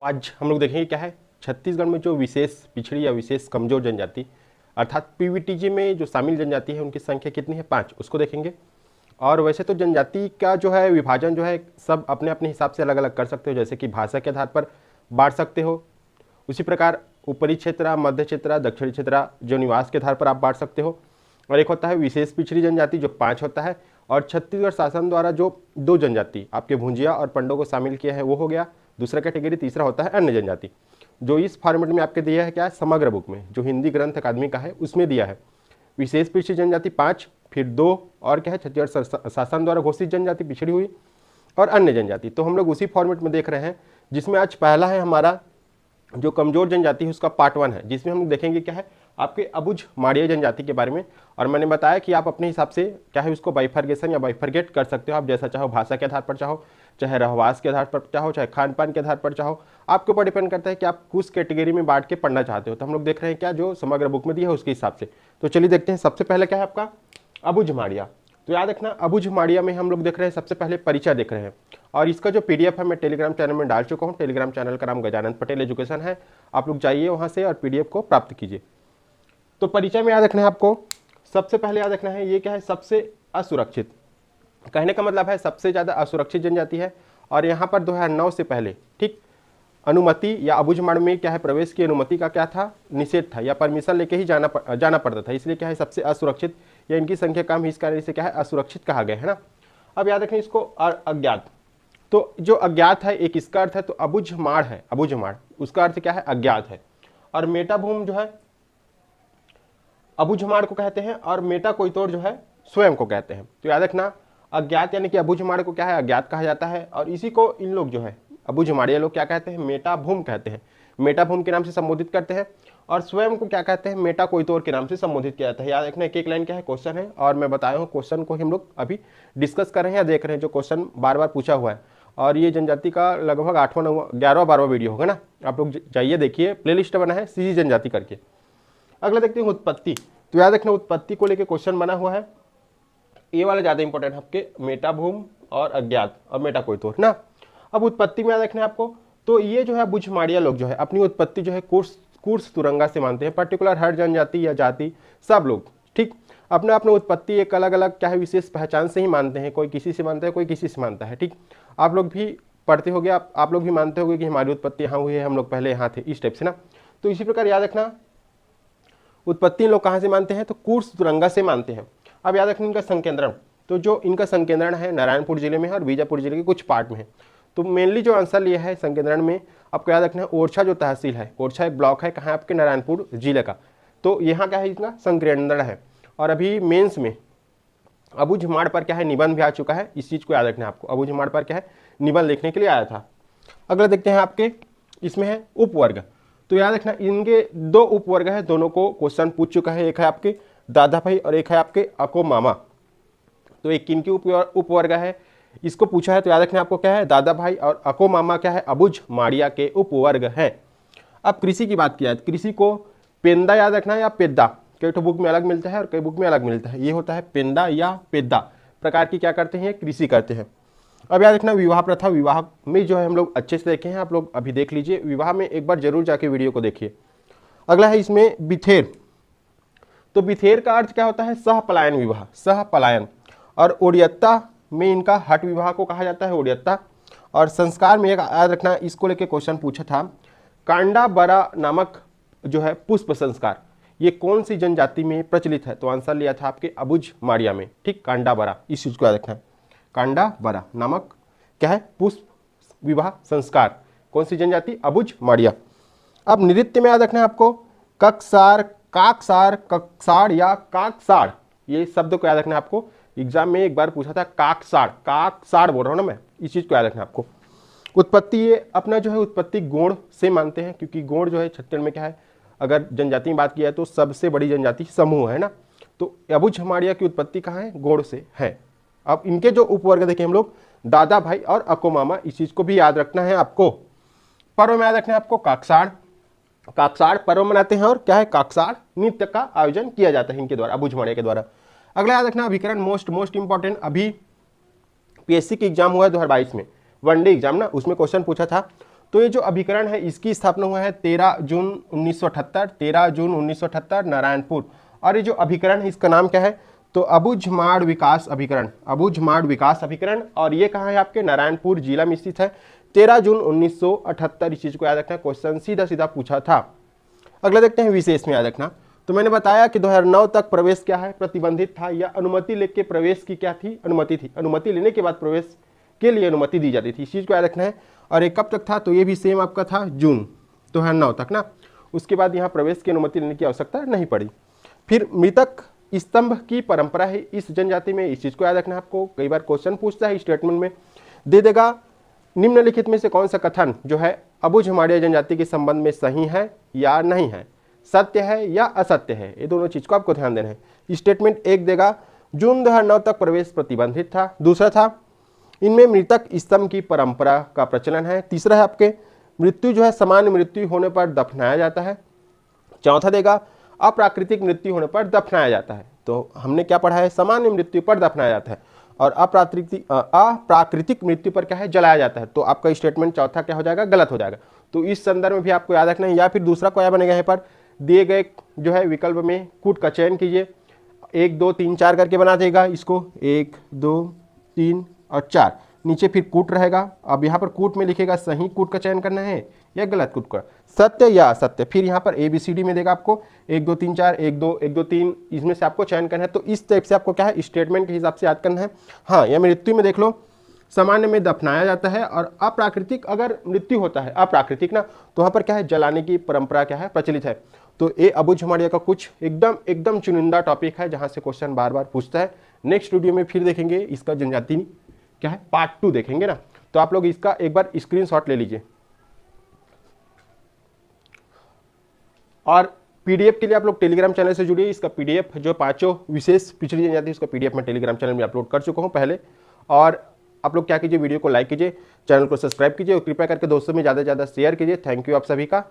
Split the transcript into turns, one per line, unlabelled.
आज हम लोग देखेंगे क्या है छत्तीसगढ़ में जो विशेष पिछड़ी या विशेष कमजोर जनजाति अर्थात पीवीटीजी में जो शामिल जनजाति है उनकी संख्या कितनी है 5, उसको देखेंगे। और वैसे तो जनजाति का जो है विभाजन जो है सब अपने अपने हिसाब से अलग अलग कर सकते हो, जैसे कि भाषा के आधार पर बांट सकते हो, उसी प्रकार ऊपरी क्षेत्र, मध्य क्षेत्र, दक्षिणी क्षेत्र जो निवास के आधार पर आप बांट सकते हो। और एक होता है विशेष पिछड़ी जनजाति जो 5 होता है। और छत्तीसगढ़ शासन द्वारा जो 2 जनजाति आपके भुंजिया और पंडों को शामिल किया है वो हो गया दूसरा कैटेगरी। तीसरा होता है अन्य जनजाति, जो इस फॉर्मेट में आपके दिया है क्या है समग्र बुक में, जो हिंदी ग्रंथ अकादमी का है उसमें दिया है। विशेष पिछड़ी जनजाति 5, फिर 2 और क्या है छत्तीसगढ़ शासन द्वारा घोषित जनजाति पिछड़ी हुई और अन्य जनजाति। तो हम लोग उसी फॉर्मेट में देख रहे हैं जिसमें आज पहला है हमारा जो कमजोर जनजाति है उसका पार्ट 1 है, जिसमें हम लोग देखेंगे क्या है आपके अबुझ माड़िया जनजाति के बारे में। और मैंने बताया कि आप अपने हिसाब से क्या है उसको बाइफरगेशन या बाइफरगेट कर सकते हो, आप जैसा चाहो, भाषा के आधार पर चाहो, चाहे रहवास के आधार पर चाहो, चाहे खान पान के आधार पर चाहो, आपके ऊपर डिपेंड करता है कि आप किस कैटेगरी में बांट के पढ़ना चाहते हो। तो हम लोग देख रहे हैं क्या जो समग्र बुक में दिया है उसके हिसाब से। तो चलिए देखते हैं सबसे पहले क्या है आपका अबुझ माड़िया। तो याद रखना अबुझ माड़िया में हम लोग देख रहे हैं सबसे पहले परिचय देख रहे हैं। और इसका जो पीडीएफ है मैं टेलीग्राम चैनल में डाल चुका हूँ। टेलीग्राम चैनल का नाम गजानंद पटेल एजुकेशन है, आप लोग जाइए वहाँ से और पीडीएफ को प्राप्त कीजिए। तो परिचय में याद रखना है आपको, सबसे पहले याद रखना है ये क्या है सबसे असुरक्षित, कहने का मतलब है सबसे ज़्यादा असुरक्षित जनजाति है। और यहाँ पर 2009 से पहले ठीक अनुमति या अबुझमाड़ में क्या है प्रवेश की अनुमति का क्या था निषेध था, या परमिशन लेके ही जाना पड़ता था, इसलिए क्या है सबसे असुरक्षित या इनकी संख्या कम, इस कारण से क्या है असुरक्षित कहा गया है ना। अब याद रखें इसको अज्ञात, तो जो अज्ञात है एक इसका अर्थ है तो अबुझमाड़ है, अबुझमाड़ उसका अर्थ क्या है अज्ञात है। और मेटाभूम जो है अबुझमाड़ को कहते हैं और मेटा कोइतोड़ जो है स्वयं को कहते हैं। तो याद रखना अज्ञात यानी कि अबुझमाड़ को क्या है अज्ञात कहा जाता है, और इसी को इन लोग जो है अबुझमाड़िया लोग क्या कहते हैं मेटाभूम कहते हैं, मेटाभूम के नाम से संबोधित करते हैं। और स्वयं को क्या कहते हैं मेटा कोइतोड़ के नाम से संबोधित किया जाता है। याद रखना एक एक लाइन क्या है क्वेश्चन है, और मैं बताया हूँ क्वेश्चन को हम लोग अभी डिस्कस कर रहे हैं या देख रहे हैं, जो क्वेश्चन बार बार पूछा हुआ है। और ये जनजाति का लगभग 8वां 9वां 11वां 12वां वीडियो होगा ना, आप लोग जाइए देखिए, प्लेलिस्ट बना है सीजी जनजाति करके। अगला देखते हैं उत्पत्ति। तो याद रखना उत्पत्ति को लेकर क्वेश्चन बना हुआ है, ये वाला ज़्यादा इंपॉर्टेंट है आपके मेटाभूम और अज्ञात और मेटा कोइतोड़ ना। अब उत्पत्ति में याद रखना है आपको, तो ये जो है अबुझमाड़िया लोग जो है अपनी उत्पत्ति जो है कुर्स तुरंगा से मानते हैं। पर्टिकुलर हर जनजाति या जाति सब लोग ठीक अपने अपने उत्पत्ति एक अलग अलग क्या है विशेष पहचान से ही मानते हैं, कोई किसी से मानता है कोई किसी से मानता है। ठीक आप लोग भी पढ़ते होगे, आप लोग भी मानते होगे कि हमारी उत्पत्ति यहाँ हुई है, हम लोग पहले यहाँ थे, इस टाइप से ना। तो इसी प्रकार याद रखना उत्पत्ति लोग कहाँ से मानते हैं तो कुर्स तुरंगा से मानते हैं। अब याद रखना इनका संकेंद्रण, तो जो इनका संकेंद्रण है नारायणपुर जिले में है और बीजापुर जिले के कुछ पार्ट में है। तो मेनली जो आंसर लिया है संकेंद्रण में आपको याद रखना है ओरछा जो तहसील है, ओरछा एक ब्लॉक है कहाँ आपके नारायणपुर जिले का, तो यहाँ क्या है इतना संकेंद्रण है। और अभी मेंस में अबुझमाड़ पर क्या है निबंध भी आ चुका है, इस चीज़ को याद रखना है आपको, अबुझमाड़ पर क्या है निबंध लिखने के लिए आया था। अगला देखते हैं आपके इसमें है उपवर्ग। तो याद रखना इनके 2 उपवर्ग है, दोनों को क्वेश्चन पूछ चुका है, एक है आपके दादा भाई और एक है आपके अको मामा। तो एक किनकी उपवर्ग है इसको पूछा है, तो याद रखना आपको क्या है दादा भाई और अको मामा क्या है अबुझमाड़िया के उपवर्ग है। अब कृषि की बात किया है, कृषि को पेंदा याद रखना है या पेद्दा, कई तो बुक में अलग मिलता है और कई बुक में अलग मिलता है, ये होता है पेंदा या पेद्दा प्रकार की क्या करते हैं कृषि करते हैं। अब याद रखना विवाह प्रथा, विवाह में जो है हम लोग अच्छे से देखे हैं, आप लोग अभी देख लीजिए, विवाह में एक बार जरूर जाके वीडियो को देखिए। अगला है इसमें बिथेर, तो बिथेर का अर्थ क्या होता है सह पलायन विवाह, सह पलायन। और ओडियत्ता में इनका हट विवाह को कहा जाता है ओडियत्ता। और संस्कार में एक याद रखना इसको लेके क्वेश्चन पूछा था, कांडा बरा नामक जो है पुष्प संस्कार ये कौन सी जनजाति में प्रचलित है, तो आंसर लिया था आपके अबुझमाड़िया में। ठीक कांडा बरा, इस चीज को याद रखना है, कांडा बरा नामक क्या है पुष्प विवाह संस्कार कौन सी जनजाति अबुझमाड़िया। अब नृत्य में याद रखना है आपको ककसार, काकसार, ककसाड़ या काकसाड़, ये शब्द को याद रखना है आपको, एग्जाम में एक बार पूछा था काकसाड़, काकसाड़ बोल रहा हूँ ना मैं, इस चीज को याद रखना है आपको। उत्पत्ति ये अपना जो है उत्पत्ति गोंड से मानते हैं, क्योंकि गोंड जो है छत्तीसगढ़ में क्या है अगर जनजाति की बात की है तो सबसे बड़ी जनजाति समूह है ना। तो अबुझमाड़िया की उत्पत्ति कहाँ है गोंड से है। अब इनके जो उपवर्ग देखें हम लोग दादा भाई और अको मामा, इस चीज को भी याद रखना है आपको। पर्व में याद रखना है आपको काकसाड़, काकसाड़ पर्व मनाते हैं और क्या है काकसाड़ नृत्य का आयोजन किया जाता है इनके द्वारा अबुझमाड़िया के द्वारा। अगला याद रखना अभिकरण, मोस्ट इंपॉर्टेंट, अभी पीएससी की एग्जाम हुआ है 2022 में, वनडे एग्जाम ना, उसमें क्वेश्चन पूछा था तो ये जो अभिकरण है इसकी स्थापना हुआ है 13 जून 1978 नारायणपुर। और ये जो अभिकरण है इसका नाम क्या है, तो अबुझमाड़ विकास अभिकरण, अबुझमाड़ विकास अभिकरण। और ये कहाँ है, आपके नारायणपुर जिला में स्थित है। 13 जून 1978, इस चीज को याद रखना, क्वेश्चन सीधा सीधा पूछा था। अगला देखते हैं विशेष में याद रखना। तो मैंने बताया कि 2009 तक प्रवेश क्या है, प्रतिबंधित था, या अनुमति लेके प्रवेश की क्या थी, अनुमति थी। अनुमति लेने के बाद प्रवेश के लिए अनुमति दी जाती थी, इस चीज को याद रखना है। और ये कब तक था, तो ये भी सेम आपका था जून 2009 तक ना। उसके बाद यहाँ प्रवेश की अनुमति लेने की आवश्यकता नहीं पड़ी। फिर मृतक स्तंभ की परंपरा है इस जनजाति में, इस चीज को याद रखना है आपको। कई बार क्वेश्चन पूछता है स्टेटमेंट में, दे देगा निम्नलिखित में से कौन सा कथन जो है अबुझमाड़िया जनजाति के संबंध में सही है या नहीं है, सत्य है या असत्य है, ये दोनों चीज को आपको ध्यान देना है। स्टेटमेंट एक देगा जून 2009 तक प्रवेश प्रतिबंधित था। दूसरा था इनमें मृतक स्तंभ की परंपरा का प्रचलन है। तीसरा है आपके मृत्यु जो है सामान्य मृत्यु होने पर दफनाया जाता है। चौथा देगा अप्राकृतिक मृत्यु होने पर दफनाया जाता है। तो हमने क्या पढ़ा है, सामान्य मृत्यु पर दफनाया जाता है, और अप्राकृतिक मृत्यु पर क्या है, जलाया जाता है। तो आपका स्टेटमेंट चौथा क्या हो जाएगा, गलत हो जाएगा। तो इस संदर्भ में भी आपको याद रखना है। या फिर दूसरा क्या बनेगा, यहाँ पर दिए गए जो है विकल्प में कूट का चयन कीजिए, 1 2 3 4 करके बना देगा इसको, 1 2 3 और 4, नीचे फिर कूट रहेगा। अब यहाँ पर कूट में लिखेगा सही कूट का चयन करना है या गलत कूट का, सत्य या असत्य। फिर यहाँ पर ABCD में देगा आपको 1 2 3 4, 1 2 1 2 3, इसमें से आपको चयन करना है। तो इस टाइप से आपको क्या है, स्टेटमेंट के हिसाब से याद करना है। हाँ, या मृत्यु में देख लो, सामान्य में दफनाया जाता है, और अप्राकृतिक अगर मृत्यु होता है अप्राकृतिक ना, तो वहाँ पर क्या है, जलाने की परंपरा क्या है, प्रचलित है। तो ये अबुझमाड़िया का कुछ एकदम चुनिंदा टॉपिक है जहाँ से क्वेश्चन बार बार पूछता है। नेक्स्ट वीडियो में फिर देखेंगे इसका जनजाति क्या है, पार्ट 2 देखेंगे ना। तो आप लोग इसका एक बार स्क्रीनशॉट ले लीजिए। और PDF के लिए आप लोग टेलीग्राम चैनल से जुड़िए। इसका PDF जो 5 विशेष पिछड़ी जनजाति, उसका PDF मैं टेलीग्राम चैनल में अपलोड कर चुका हूं पहले। और आप लोग क्या कीजिए, वीडियो को लाइक कीजिए, चैनल को सब्सक्राइब कीजिए, और कृपया करके दोस्तों में ज़्यादा से ज़्यादा शेयर कीजिए। थैंक यू आप सभी का।